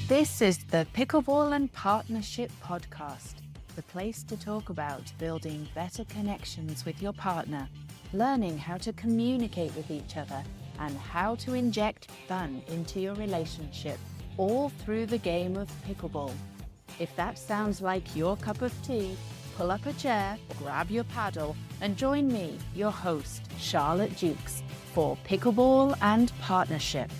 This is the Pickleball and Partnership Podcast, the place to talk about building better connections with your partner, learning how to communicate with each other, and how to inject fun into your relationship, all through the game of pickleball. If that sounds like your cup of tea, pull up a chair, grab your paddle, and join me, your host, Charlotte Dukes, for Pickleball and Partnership.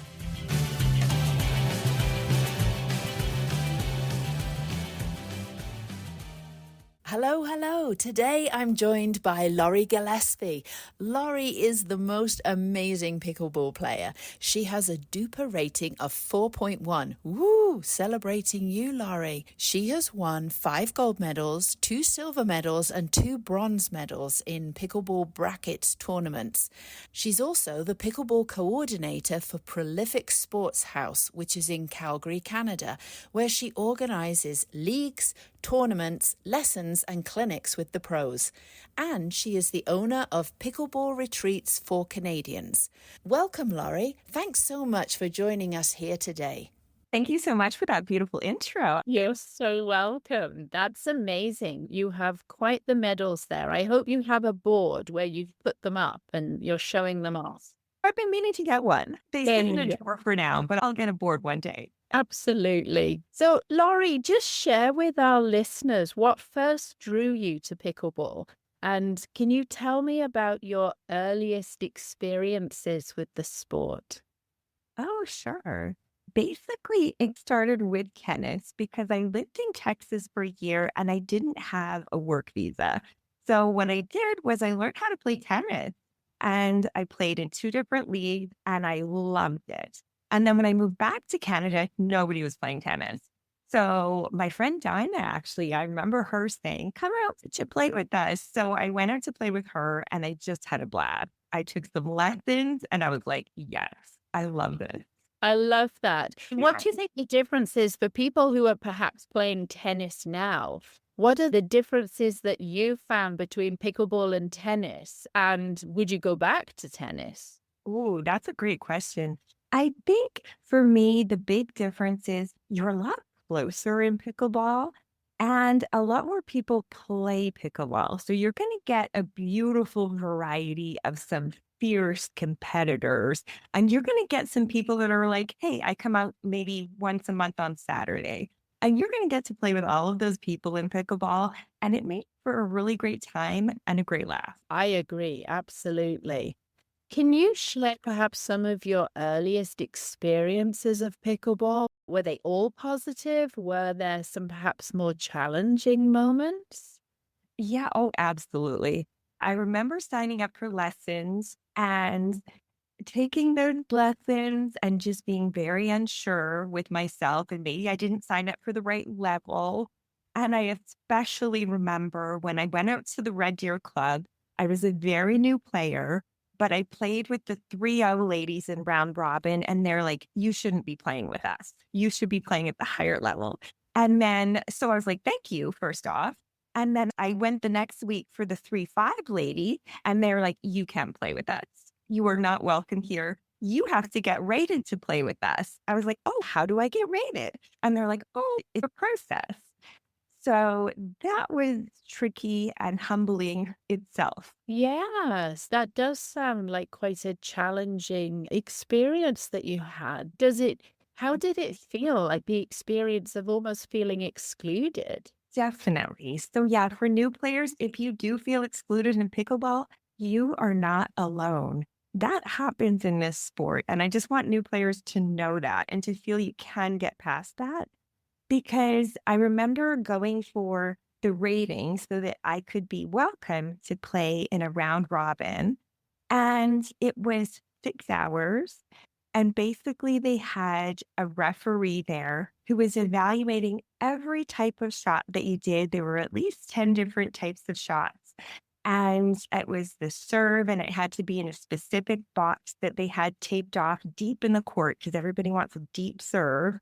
Hello. Today I'm joined by Laurie Gillespie. Laurie is the most amazing pickleball player. She has a DUPR rating of 4.1. Woo! Celebrating you, Laurie. She has won 5 gold medals, 2 silver medals, and 2 bronze medals in pickleball brackets tournaments. She's also the pickleball coordinator for Prolific Sports House, which is in Calgary, Canada, where she organizes leagues, tournaments, lessons, and clinics with the pros. And she is the owner of Pickleball Retreats for Canadians. Welcome, Laurie. Thanks so much for joining us here today. Thank you so much for that beautiful intro. You're so welcome. That's amazing. You have quite the medals there. I hope you have a board where you've put them up and you're showing them off. I've been meaning to get one. They sit in a drawer for now, but I'll get a board one day. Absolutely. So, Laurie, just share with our listeners what first drew you to pickleball. And can you tell me about your earliest experiences with the sport? Oh, sure. Basically, it started with tennis because I lived in Texas for a year and I didn't have a work visa. So what I did was I learned how to play tennis and I played in 2 different leagues and I loved it. And then when I moved back to Canada, nobody was playing tennis. So my friend Dinah, actually, I remember her saying, come out to play with us. So I went out to play with her and I just had a blast. I took some lessons and I was like, yes, I love this. I love that. What do you think the difference is for people who are perhaps playing tennis now? What are the differences that you found between pickleball and tennis? And would you go back to tennis? Oh, that's a great question. I think for me, the big difference is you're a lot closer in pickleball and a lot more people play pickleball. So you're going to get a beautiful variety of some fierce competitors. And you're going to get some people that are like, hey, I come out maybe once a month on Saturday. And you're going to get to play with all of those people in pickleball. And it makes for a really great time and a great laugh. I agree. Absolutely. Can you share perhaps some of your earliest experiences of pickleball? Were they all positive? Were there some perhaps more challenging moments? Yeah, oh, absolutely. I remember signing up for lessons and taking those lessons and just being very unsure with myself. And maybe I didn't sign up for the right level. And I especially remember when I went out to the Red Deer Club, I was a very new player, but I played with the 3-0 ladies in round robin. And they're like, you shouldn't be playing with us. You should be playing at the higher level. And then, so I was like, thank you, first off. And then I went the next week for the 3-5 lady, and they're like, you can't play with us. You are not welcome here. You have to get rated to play with us. I was like, oh, how do I get rated? And they're like, oh, it's a process. So that was tricky and humbling itself. Yes, that does sound like quite a challenging experience that you had. How did it feel, like the experience of almost feeling excluded? Definitely. So yeah, for new players, if you do feel excluded in pickleball, you are not alone. That happens in this sport. And I just want new players to know that and to feel you can get past that. Because I remember going for the rating so that I could be welcome to play in a round robin. And it was 6 hours. And basically, they had a referee there who was evaluating every type of shot that you did. There were at least 10 different types of shots. And it was the serve, and it had to be in a specific box that they had taped off deep in the court because everybody wants a deep serve.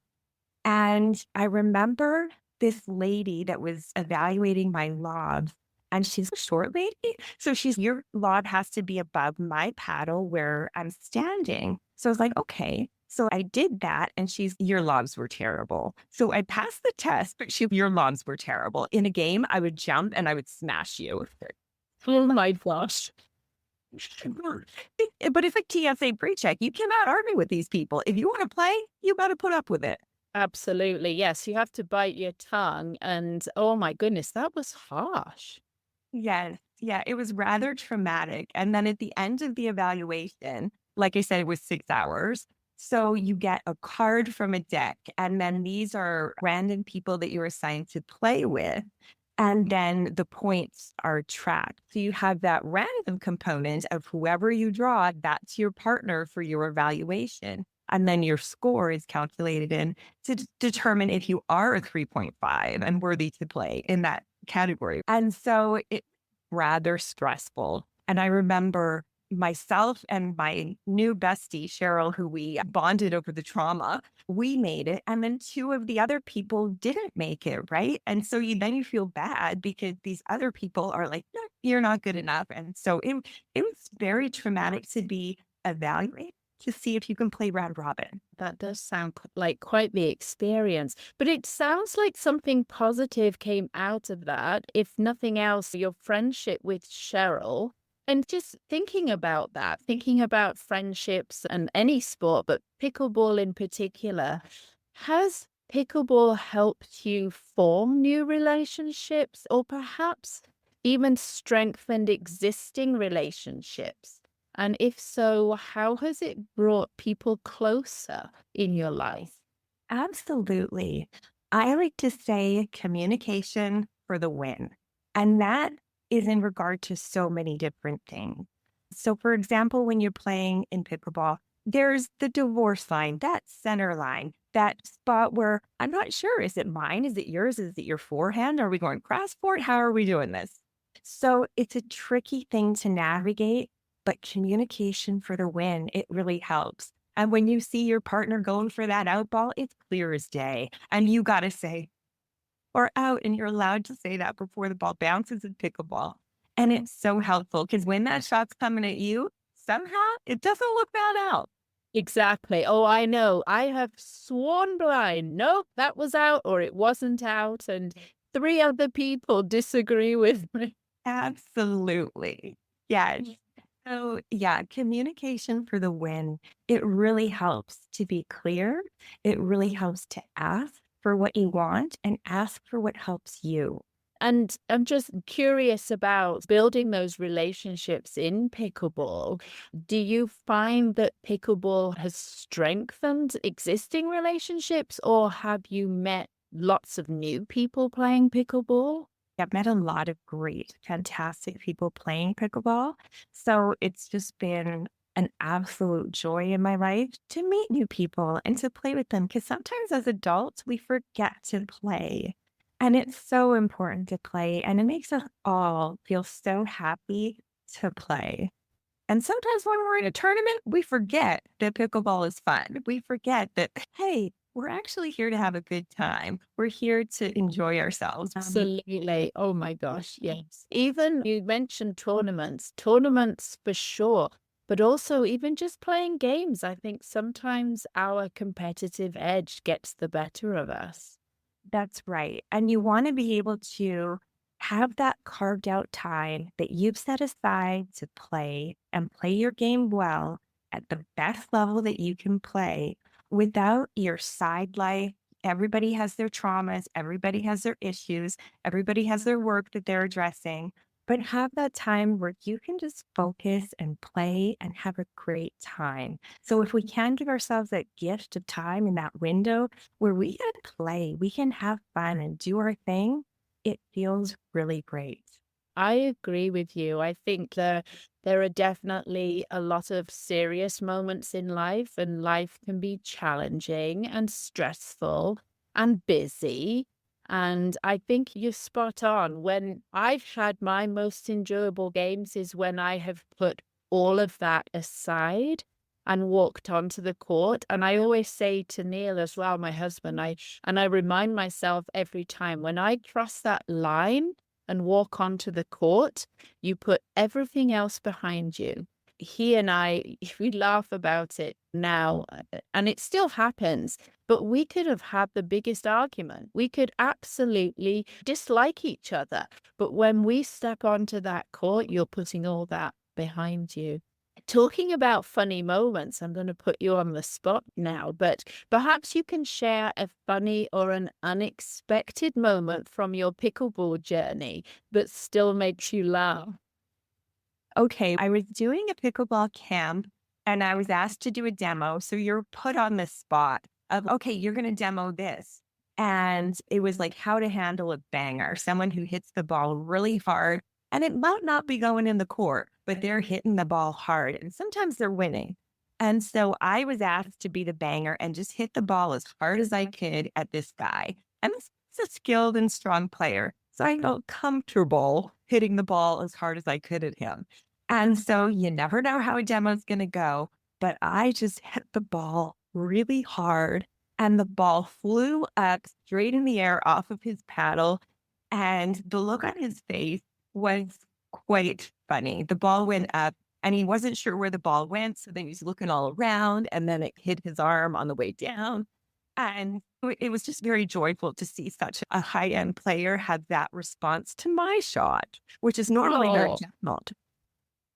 And I remember this lady that was evaluating my lobs, and she's a short lady. So your lob has to be above my paddle where I'm standing. So I was like, okay. So I did that, and your lobs were terrible. So I passed the test, but your lobs were terrible. In a game, I would jump and I would smash you. Oh my gosh. But it's like TSA pre-check. You cannot argue with these people. If you want to play, you got to put up with it. Absolutely. Yes. You have to bite your tongue. And oh my goodness, that was harsh. Yes. Yeah, it was rather traumatic. And then at the end of the evaluation, like I said, it was 6 hours. So you get a card from a deck, and then these are random people that you're assigned to play with. And then the points are tracked. So you have that random component of whoever you draw, that's your partner for your evaluation. And then your score is calculated in to determine if you are a 3.5 and worthy to play in that category. And so it's rather stressful. And I remember myself and my new bestie, Cheryl, who we bonded over the trauma, we made it. And then two of the other people didn't make it. Right. And so then you feel bad because these other people are like, no, you're not good enough. And so it was very traumatic to be evaluated to see if you can play round robin. That does sound like quite the experience, but it sounds like something positive came out of that. If nothing else, your friendship with Cheryl. And just thinking about that, thinking about friendships and any sport, but pickleball in particular, has pickleball helped you form new relationships or perhaps even strengthened existing relationships? And if so, how has it brought people closer in your life? Absolutely. I like to say communication for the win. And that is in regard to so many different things. So, for example, when you're playing in pickleball, there's the divorce line, that center line, that spot where I'm not sure, is it mine? Is it yours? Is it your forehand? Are we going cross court? How are we doing this? So it's a tricky thing to navigate, but communication for the win, it really helps. And when you see your partner going for that out ball, it's clear as day. And you got to say, or out, and you're allowed to say that before the ball bounces in pickleball. And it's so helpful because when that shot's coming at you, somehow it doesn't look bad out. Exactly. Oh, I know. I have sworn blind. Nope, that was out or it wasn't out. And three other people disagree with me. Absolutely. Yes. So, yeah, communication for the win. It really helps to be clear. It really helps to ask for what you want and ask for what helps you. And I'm just curious about building those relationships in pickleball. Do you find that pickleball has strengthened existing relationships, or have you met lots of new people playing pickleball? I've met a lot of great, fantastic people playing pickleball. So it's just been an absolute joy in my life to meet new people and to play with them. Because sometimes as adults, we forget to play. And it's so important to play. And it makes us all feel so happy to play. And sometimes when we're in a tournament, we forget that pickleball is fun. We forget that, hey, we're actually here to have a good time. We're here to enjoy ourselves. Absolutely. Oh my gosh. Yes. Even you mentioned tournaments for sure, but also even just playing games. I think sometimes our competitive edge gets the better of us. That's right. And you want to be able to have that carved out time that you've set aside to play and play your game well at the best level that you can play without your side life. Everybody has their traumas, everybody has their issues, everybody has their work that they're addressing. But have that time where you can just focus and play and have a great time. So, if we can give ourselves that gift of time in that window where we can play, we can have fun and do our thing, it feels really great. I agree with you. I think there are definitely a lot of serious moments in life, and life can be challenging and stressful and busy. And I think you're spot on. When I've had my most enjoyable games is when I have put all of that aside and walked onto the court. And I always say to Neil as well, my husband, I remind myself every time when I cross that line and walk onto the court, you put everything else behind you. he and I, we laugh about it now, and it still happens, but we could have had the biggest argument. We could absolutely dislike each other. But when we step onto that court, you're putting all that behind you. Talking about funny moments, I'm going to put you on the spot now, but perhaps you can share a funny or an unexpected moment from your pickleball journey that still makes you laugh. Okay, I was doing a pickleball camp and I was asked to do a demo. So you're put on the spot of, okay, you're going to demo this. And it was like how to handle a banger, someone who hits the ball really hard. And it might not be going in the court, but they're hitting the ball hard. And sometimes they're winning. And so I was asked to be the banger and just hit the ball as hard as I could at this guy. And this is a skilled and strong player. So I felt comfortable hitting the ball as hard as I could at him. And so you never know how a demo is going to go, but I just hit the ball really hard and the ball flew up straight in the air off of his paddle. And the look on his face was quite funny. The ball went up and he wasn't sure where the ball went. So then he's looking all around and then it hit his arm on the way down. And it was just very joyful to see such a high-end player have that response to my shot, which is normally very not.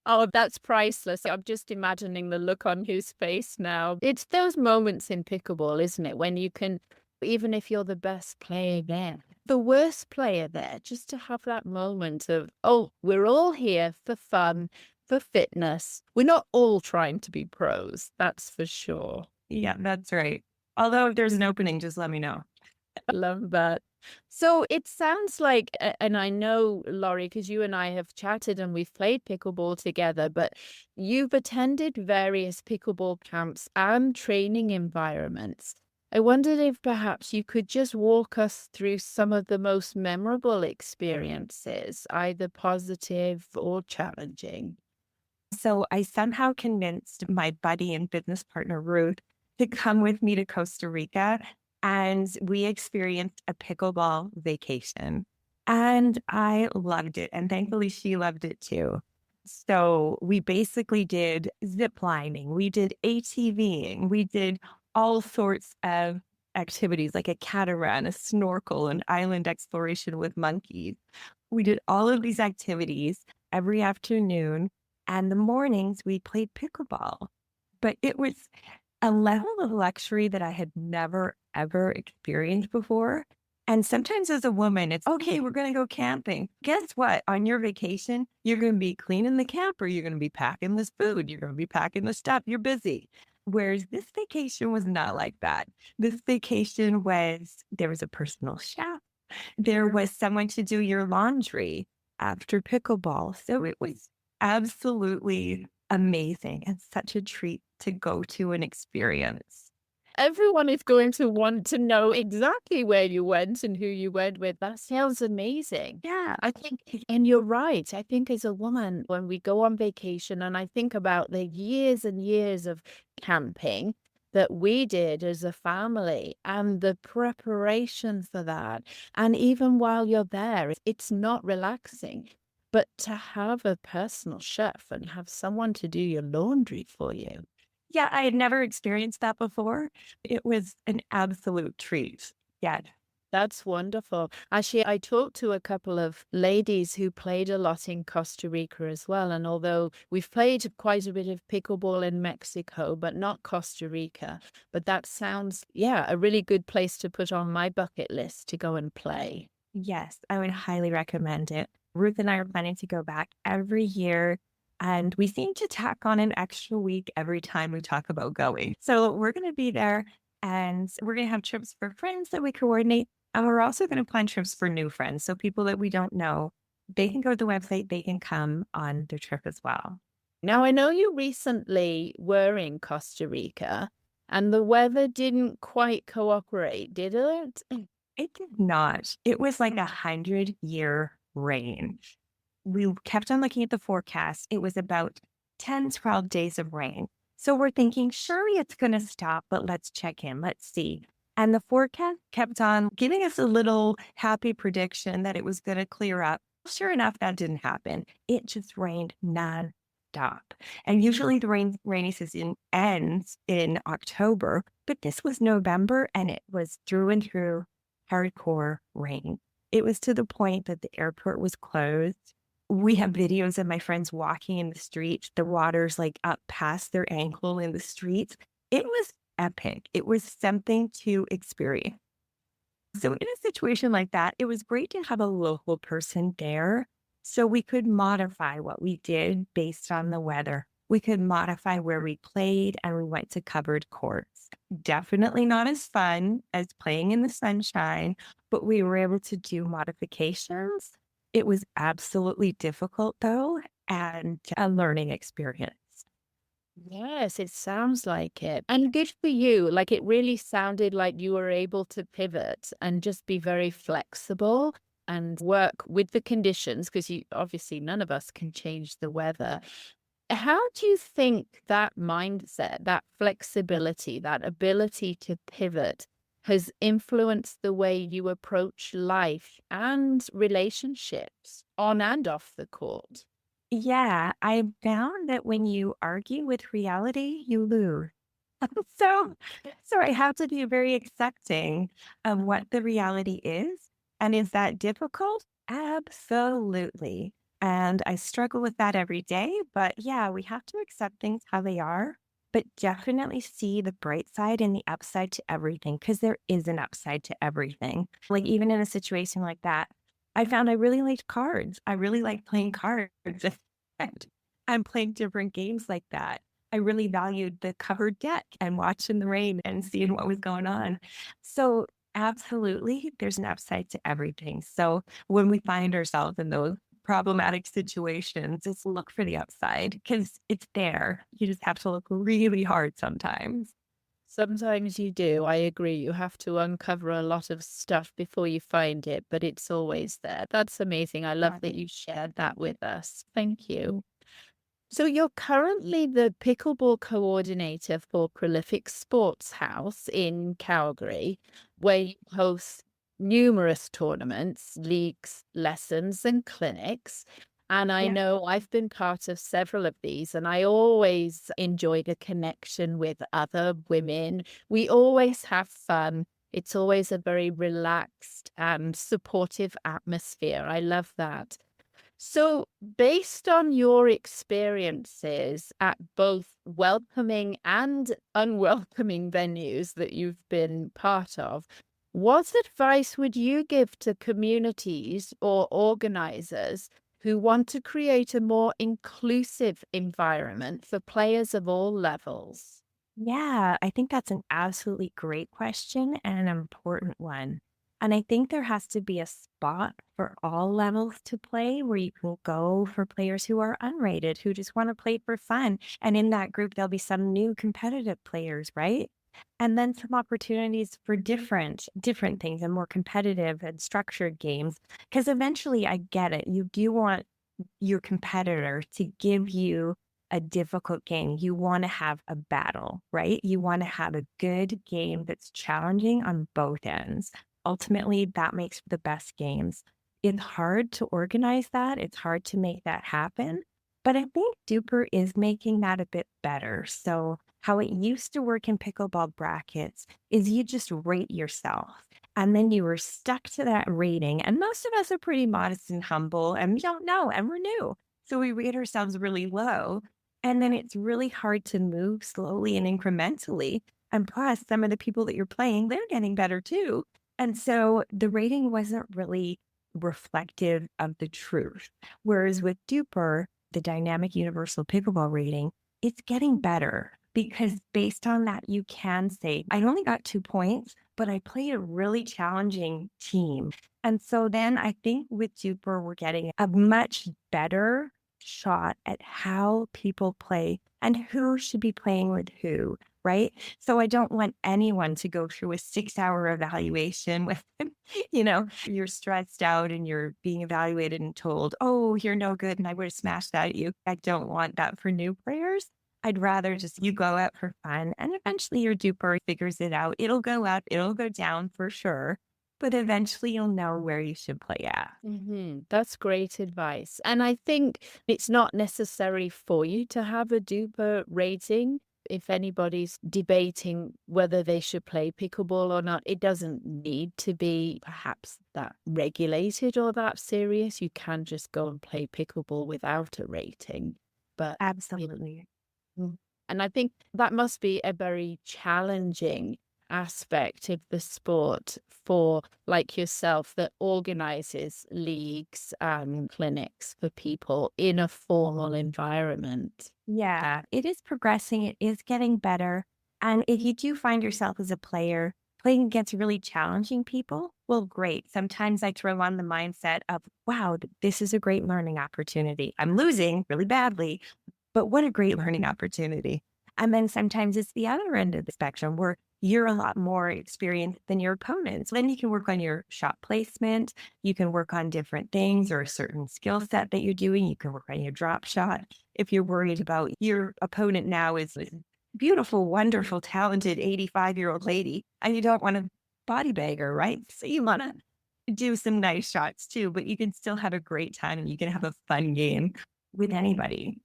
Oh, that's priceless. I'm just imagining the look on his face now. It's those moments in pickleball, isn't it? When you can, even if you're the best player there, the worst player there, just to have that moment of, oh, we're all here for fun, for fitness. We're not all trying to be pros, that's for sure. Yeah, that's right. Although if there's an opening, just let me know. I love that. So it sounds like, and I know, Laurie, because you and I have chatted and we've played pickleball together, but you've attended various pickleball camps and training environments. I wondered if perhaps you could just walk us through some of the most memorable experiences, either positive or challenging. So I somehow convinced my buddy and business partner, Ruth, to come with me to Costa Rica. And we experienced a pickleball vacation. And I loved it. And thankfully, she loved it too. So we basically did zip lining, we did ATVing, we did all sorts of activities like a catamaran, a snorkel, an island exploration with monkeys. We did all of these activities every afternoon. And the mornings we played pickleball. But it was a level of luxury that I had never, ever experienced before. And sometimes as a woman, it's okay, we're going to go camping. Guess what? On your vacation, you're going to be cleaning the camper. You're going to be packing this food. You're going to be packing the stuff. You're busy. Whereas this vacation was not like that. This vacation was, there was a personal chef. There was someone to do your laundry after pickleball. So it was absolutely amazing and such a treat to go to and experience. Everyone is going to want to know exactly where you went and who you went with. That sounds amazing. Yeah. I think, and you're right. I think as a woman, when we go on vacation, and I think about the years and years of camping that we did as a family and the preparation for that. And even while you're there, it's not relaxing. But to have a personal chef and have someone to do your laundry for you. Yeah, I had never experienced that before. It was an absolute treat. Yeah. That's wonderful. Actually, I talked to a couple of ladies who played a lot in Costa Rica as well. And although we've played quite a bit of pickleball in Mexico, but not Costa Rica, but that sounds, a really good place to put on my bucket list to go and play. Yes, I would highly recommend it. Ruth and I are planning to go back every year. And we seem to tack on an extra week every time we talk about going. So we're going to be there and we're going to have trips for friends that we coordinate. And we're also going to plan trips for new friends. So people that we don't know, they can go to the website, they can come on their trip as well. Now, I know you recently were in Costa Rica and the weather didn't quite cooperate, did it? It did not. It was like 100-year rain. We kept on looking at the forecast. It was about 10, 12 days of rain. So we're thinking, surely it's going to stop, but let's check in. Let's see. And the forecast kept on giving us a little happy prediction that it was going to clear up. Sure enough, that didn't happen. It just rained nonstop. stop. And usually the rainy season ends in October, but this was November and it was through and through hardcore rain. It was to the point that the airport was closed. We have videos of my friends walking in the streets, the water's like up past their ankle in the streets. It was epic. It was something to experience. So in a situation like that, it was great to have a local person there so we could modify what we did based on the weather. We could modify where we played and we went to covered courts. Definitely not as fun as playing in the sunshine, but we were able to do modifications. It was absolutely difficult though, and a learning experience. Yes, it sounds like it. And good for you. Like it really sounded like you were able to pivot and just be very flexible and work with the conditions because you obviously none of us can change the weather. How do you think that mindset, that flexibility, that ability to pivot has influenced the way you approach life and relationships on and off the court? Yeah, I found that when you argue with reality, you lose. So, so I have to be very accepting of what the reality is. And is that difficult? Absolutely. And I struggle with that every day. But yeah, we have to accept things how they are, but definitely see the bright side and the upside to everything because there is an upside to everything. Like, even in a situation like that, I found I really liked cards. I really like playing cards and playing different games like that. I really valued the covered deck and watching the rain and seeing what was going on. So, absolutely, there's an upside to everything. So, when we find ourselves in those problematic situations, just look for the upside because it's there. You just have to look really hard sometimes. Sometimes you do. I agree. You have to uncover a lot of stuff before you find it, but it's always there. That's amazing. I love that you shared that with us. Thank you. So you're currently the pickleball coordinator for Prolific Sports House in Calgary, where you host numerous tournaments, leagues, lessons, and clinics. And I Yeah. know I've been part of several of these, and I always enjoy the connection with other women. We always have fun. It's always a very relaxed and supportive atmosphere. I love that. So, based on your experiences at both welcoming and unwelcoming venues that you've been part of, what advice would you give to communities or organizers who want to create a more inclusive environment for players of all levels? Yeah, I think that's an absolutely great question and an important one. And I think there has to be a spot for all levels to play where you can go for players who are unrated, who just want to play for fun. And in that group, there'll be some new competitive players, right? And then some opportunities for different things and more competitive and structured games. Because eventually I get it. You do want your competitor to give you a difficult game. You want to have a battle, right? You want to have a good game that's challenging on both ends. Ultimately, that makes for the best games. It's hard to organize that. It's hard to make that happen. But I think DUPR is making that a bit better. So, how it used to work in pickleball brackets is you just rate yourself and then you were stuck to that rating. And most of us are pretty modest and humble and we don't know and we're new. So we rate ourselves really low. And then it's really hard to move slowly and incrementally. And plus, some of the people that you're playing, they're getting better too. And so the rating wasn't really reflective of the truth. Whereas with DUPR, the dynamic universal pickleball rating, it's getting better because based on that, you can say, I only got 2 points, but I played a really challenging team. And so then I think with DUPR, we're getting a much better shot at how people play and who should be playing with who, right? So I don't want anyone to go through a 6-hour evaluation with, you're stressed out and you're being evaluated and told, oh, you're no good and I would have smashed that at you. I don't want that for new players. I'd rather just you go out for fun and eventually your DUPR figures it out. It'll go up, it'll go down for sure. but eventually you'll know where you should play at. That's great advice. And I think it's not necessary for you to have a DUPR rating. If anybody's debating whether they should play pickleball or not, it doesn't need to be perhaps that regulated or that serious. You can just go and play pickleball without a rating. But Absolutely. and I think that must be a very challenging aspect of the sport for like yourself that organizes leagues and clinics for people in a formal environment. Yeah, it is progressing. It is getting better. And if you do find yourself as a player playing against really challenging people, well, great. Sometimes I throw on the mindset of, wow, this is a great learning opportunity. I'm losing really badly, but what a great learning opportunity. And then sometimes it's the other end of the spectrum where you're a lot more experienced than your opponents. Then you can work on your shot placement. You can work on different things or a certain skill set that you're doing. You can work on your drop shot. If you're worried about your opponent now is a beautiful, wonderful, talented 85-year-old lady, and you don't want to body bag her, right? So you want to do some nice shots too, but you can still have a great time and you can have a fun game with anybody.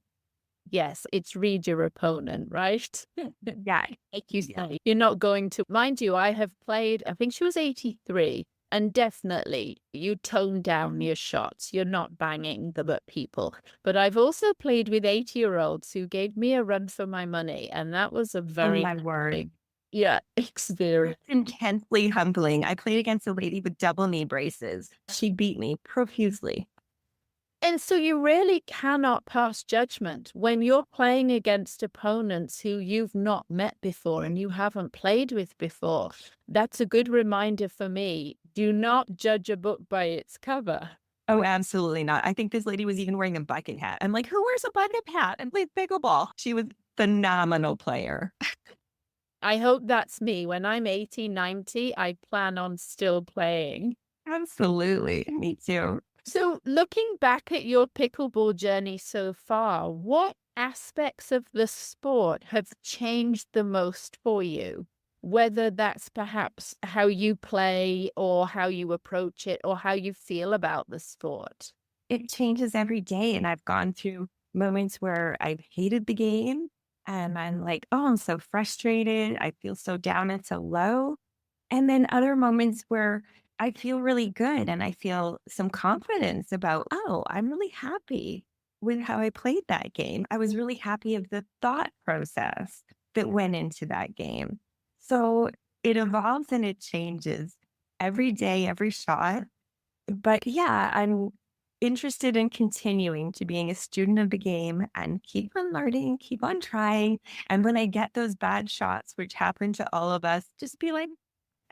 Yes, it's read your opponent, right? Yeah. Like you say, you're not going to, mind you, I have played, I think she was 83, and definitely you tone down your shots. You're not banging them at people. But I've also played with 80-year-olds who gave me a run for my money, and that was a Oh very my word. experience. Intensely humbling. I played against a lady with double knee braces. She beat me profusely. And so you really cannot pass judgment when you're playing against opponents who you've not met before and you haven't played with before. That's a good reminder for me. Do not judge a book by its cover. Oh, absolutely not. I think this lady was even wearing a bucket hat. I'm like, who wears a bucket hat and plays pickleball? She was a phenomenal player. I hope that's me. When I'm 80, 90, I plan on still playing. Absolutely. Me too. So, looking back at your pickleball journey so far, what aspects of the sport have changed the most for you? Whether that's perhaps how you play or how you approach it or how you feel about the sport. It changes every day. And I've gone through moments where I've hated the game and I'm like, oh, I'm so frustrated. I feel so down and so low. And then other moments where I feel really good and I feel some confidence about, oh, I'm really happy with how I played that game. I was really happy of the thought process that went into that game. So it evolves and it changes every day, every shot. But yeah, I'm interested in continuing to being a student of the game and keep on learning, keep on trying. And when I get those bad shots, which happen to all of us, just be like,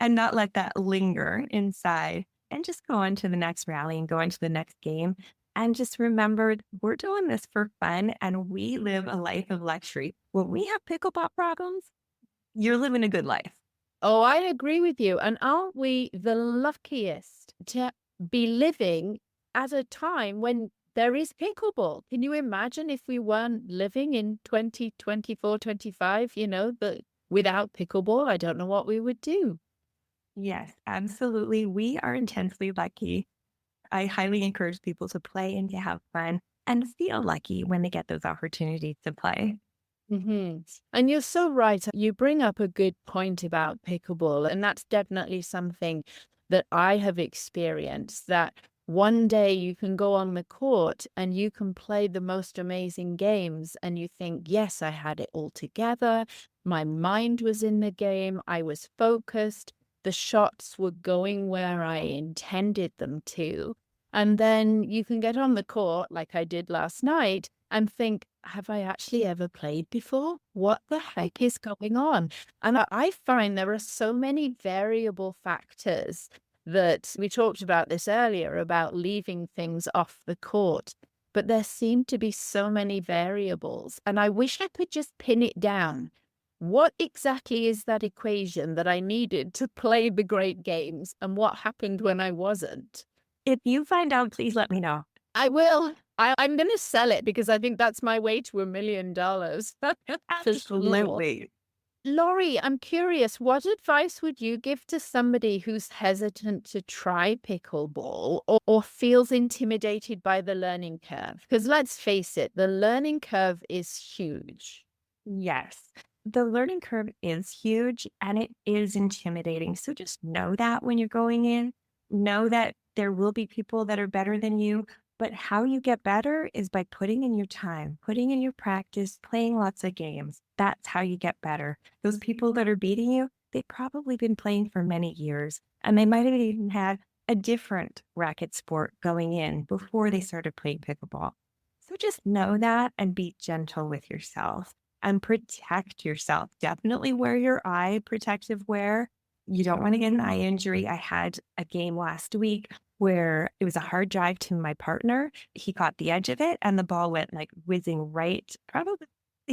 and not let that linger inside and just go on to the next rally and go on to the next game. And just remember, we're doing this for fun and we live a life of luxury. When we have pickleball problems, you're living a good life. Oh, I agree with you. And aren't we the luckiest to be living at a time when there is pickleball? Can you imagine if we weren't living in 2024, 25, but without pickleball, I don't know what we would do. Yes, absolutely. We are intensely lucky. I highly encourage people to play and to have fun and feel lucky when they get those opportunities to play. And you're so right. You bring up a good point about pickleball, and that's definitely something that I have experienced, that one day you can go on the court and you can play the most amazing games and you think, yes, I had it all together. My mind was in the game. I was focused. The shots were going where I intended them to. And then you can get on the court like I did last night and think, have I actually ever played before? What the heck is going on? And I find there are so many variable factors that we talked about this earlier about leaving things off the court. But there seem to be so many variables. And I wish I could just pin it down. What exactly is that equation that I needed to play the great games? And what happened when I wasn't? If you find out, please let me know. I will. I'm going to sell it because I think that's my way to $1 million. Absolutely. Laurie, I'm curious, what advice would you give to somebody who's hesitant to try pickleball or feels intimidated by the learning curve? Because let's face it, the learning curve is huge. Yes, the learning curve is huge and it is intimidating. So just know that when you're going in, know that there will be people that are better than you. But how you get better is by putting in your time, putting in your practice, playing lots of games. That's how you get better. Those people that are beating you, they've probably been playing for many years and they might have even had a different racket sport going in before they started playing pickleball. So just know that and be gentle with yourself and protect yourself. Definitely wear your eye protective wear. You don't want to get an eye injury. I had a game last week where it was a hard drive to my partner. He caught the edge of it and the ball went like whizzing right, probably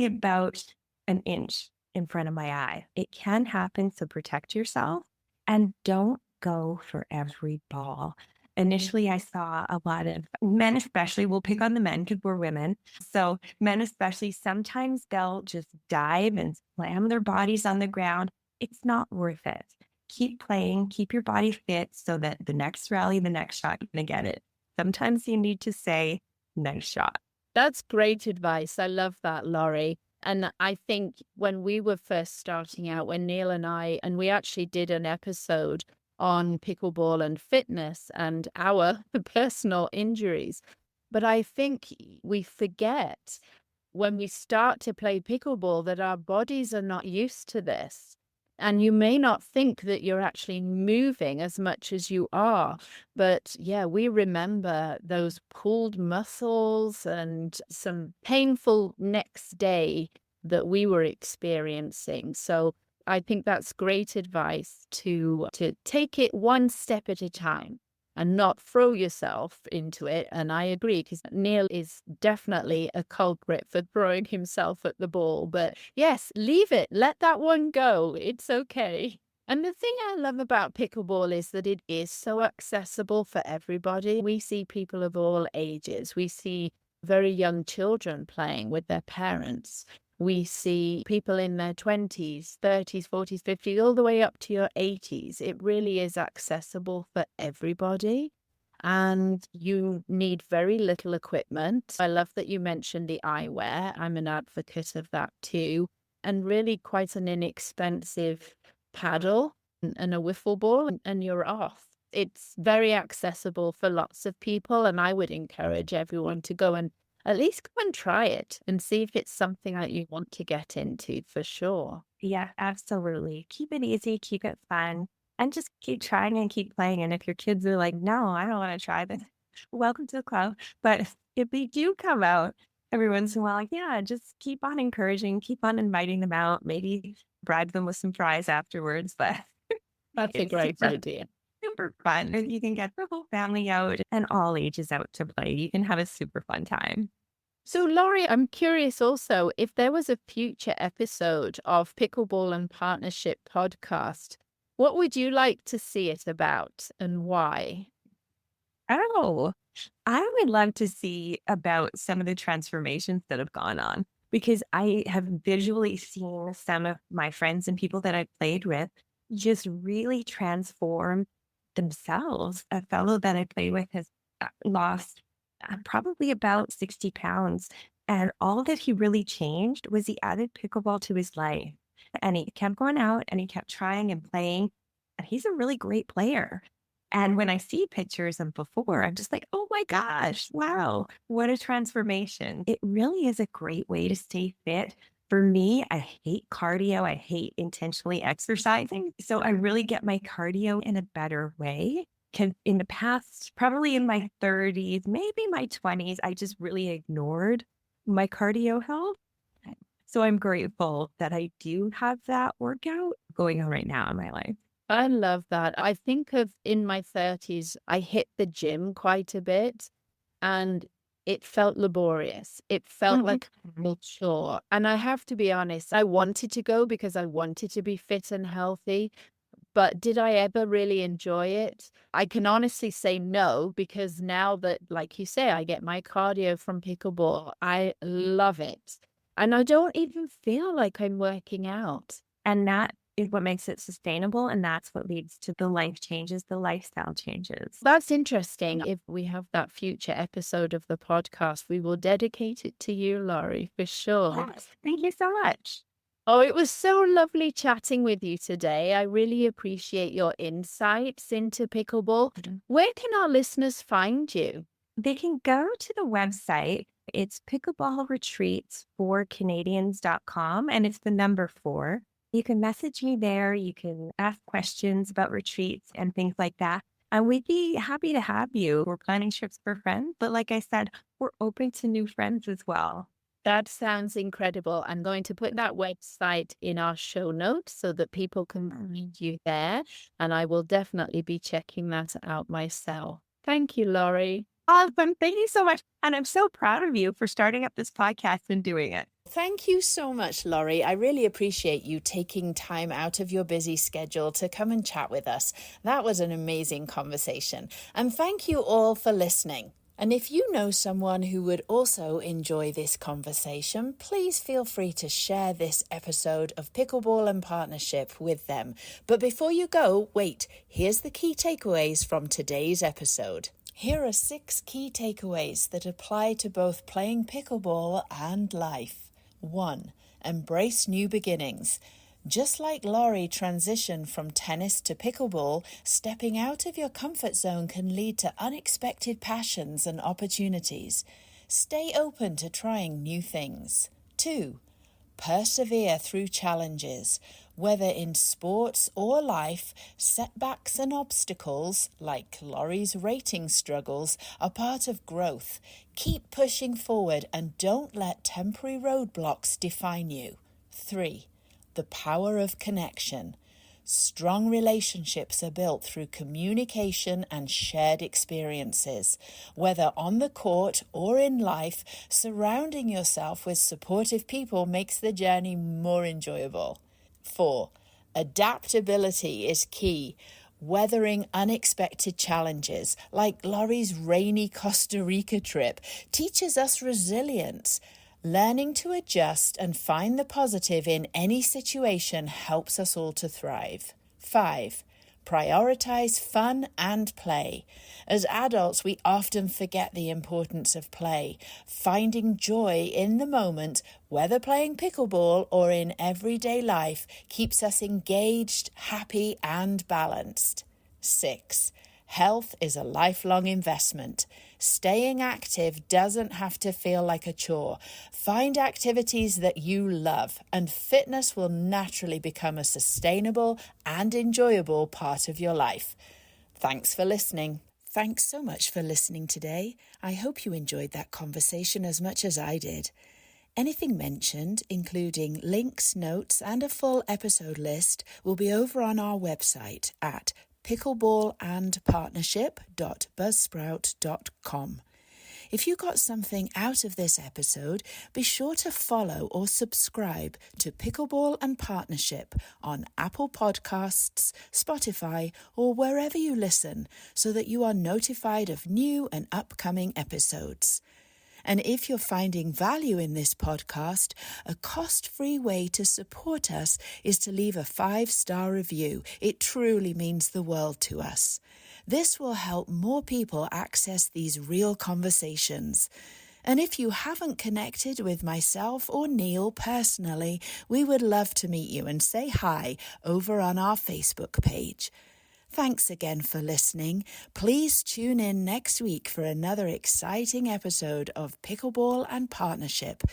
about an inch in front of my eye. It can happen. So protect yourself and don't go for every ball. Initially, I saw a lot of men, especially, we'll pick on the men because we're women. So, men, especially, sometimes they'll just dive and slam their bodies on the ground. It's not worth it. Keep playing, keep your body fit so that the next rally, the next shot, you're going to get it. Sometimes you need to say, nice shot. That's great advice. I love that, Laurie. And I think when we were first starting out, when Neil and we actually did an episode on pickleball and fitness and our personal injuries. But I think we forget when we start to play pickleball that our bodies are not used to this. And you may not think that you're actually moving as much as you are. But yeah, we remember those pulled muscles and some painful next day that we were experiencing. So I think that's great advice to take it one step at a time and not throw yourself into it. And I agree, because Neil is definitely a culprit for throwing himself at the ball. But yes, leave it. Let that one go. It's okay. And the thing I love about pickleball is that it is so accessible for everybody. We see people of all ages. We see very young children playing with their parents. We see people in their 20s, 30s, 40s, 50s, all the way up to your 80s. It really is accessible for everybody. And you need very little equipment. I love that you mentioned the eyewear. I'm an advocate of that too. And really quite an inexpensive paddle and a wiffle ball, and you're off. It's very accessible for lots of people. And I would encourage everyone to go and at least go and try it and see if it's something that you want to get into, for sure. Yeah, absolutely. Keep it easy, keep it fun, and just keep trying and keep playing. And if your kids are like, no, I don't want to try this, welcome to the club. But if they do come out every once in a while, yeah, just keep on encouraging, keep on inviting them out, maybe bribe them with some fries afterwards. But That's a it's great idea. super fun. And you can get the whole family out and all ages out to play. You can have a super fun time. So, Laurie, I'm curious also if there was a future episode of Pickleball and Partnership podcast, what would you like to see it about and why? Oh, I would love to see about some of the transformations that have gone on because I have visually seen some of my friends and people that I've played with just really transform themselves. A fellow that I played with has lost probably about 60 pounds. And all that he really changed was he added pickleball to his life. And he kept going out and he kept trying and playing. And he's a really great player. And when I see pictures of before, I'm just like, oh my gosh, wow, what a transformation. It really is a great way to stay fit. For me, I hate cardio. I hate intentionally exercising. So I really get my cardio in a better way. Because in the past, probably in my 30s, maybe my 20s, I just really ignored my cardio health. So I'm grateful that I do have that workout going on right now in my life. I love that. I think of in my 30s, I hit the gym quite a bit and it felt laborious. It felt like a real chore. And I have to be honest, I wanted to go because I wanted to be fit and healthy. But did I ever really enjoy it? I can honestly say no, because now that, like you say, I get my cardio from pickleball, I love it. And I don't even feel like I'm working out. And that is what makes it sustainable. And that's what leads to the life changes, the lifestyle changes. That's interesting. If we have that future episode of the podcast, we will dedicate it to you, Laurie, for sure. Yes. Thank you so much. Oh, it was so lovely chatting with you today. I really appreciate your insights into pickleball. Where can our listeners find you? They can go to the website. It's Pickleball Retreats for Canadians.com, and it's the number 4. You can message me there. You can ask questions about retreats and things like that. And we'd be happy to have you. We're planning trips for friends, but like I said, we're open to new friends as well. That sounds incredible. I'm going to put that website in our show notes so that people can find you there. And I will definitely be checking that out myself. Thank you, Laurie. Awesome. Thank you so much. And I'm so proud of you for starting up this podcast and doing it. Thank you so much, Laurie. I really appreciate you taking time out of your busy schedule to come and chat with us. That was an amazing conversation. And thank you all for listening. And if you know someone who would also enjoy this conversation, please feel free to share this episode of Pickleball and Partnership with them. But before you go, wait, here's the key takeaways from today's episode. Here are 6 key takeaways that apply to both playing pickleball and life. 1. Embrace new beginnings. Just like Laurie transitioned from tennis to pickleball, stepping out of your comfort zone can lead to unexpected passions and opportunities. Stay open to trying new things. 2. Persevere through challenges. Whether in sports or life, setbacks and obstacles, like Laurie's rating struggles, are part of growth. Keep pushing forward and don't let temporary roadblocks define you. 3. The power of connection. Strong relationships are built through communication and shared experiences. Whether on the court or in life, surrounding yourself with supportive people makes the journey more enjoyable. 4. Adaptability is key. Weathering unexpected challenges, like Laurie's rainy Costa Rica trip, teaches us resilience. Learning to adjust and find the positive in any situation helps us all to thrive. 5. Prioritize fun and play. As adults, we often forget the importance of play. Finding joy in the moment, whether playing pickleball or in everyday life, keeps us engaged, happy, and balanced. 6. Health is a lifelong investment. Staying active doesn't have to feel like a chore. Find activities that you love, and fitness will naturally become a sustainable and enjoyable part of your life. Thanks for listening. Thanks so much for listening today. I hope you enjoyed that conversation as much as I did. Anything mentioned, including links, notes, and a full episode list, will be over on our website at pickleballandpartnership.buzzsprout.com. If you got something out of this episode, be sure to follow or subscribe to Pickleball and Partnership on Apple Podcasts, Spotify, or wherever you listen so that you are notified of new and upcoming episodes. And if you're finding value in this podcast, a cost-free way to support us is to leave a 5-star review. It truly means the world to us. This will help more people access these real conversations. And if you haven't connected with myself or Neil personally, we would love to meet you and say hi over on our Facebook page. Thanks again for listening. Please tune in next week for another exciting episode of Pickleball and Partnership.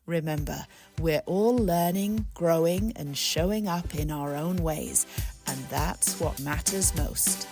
Remember, we're all learning, growing, and showing up in our own ways, and that's what matters most.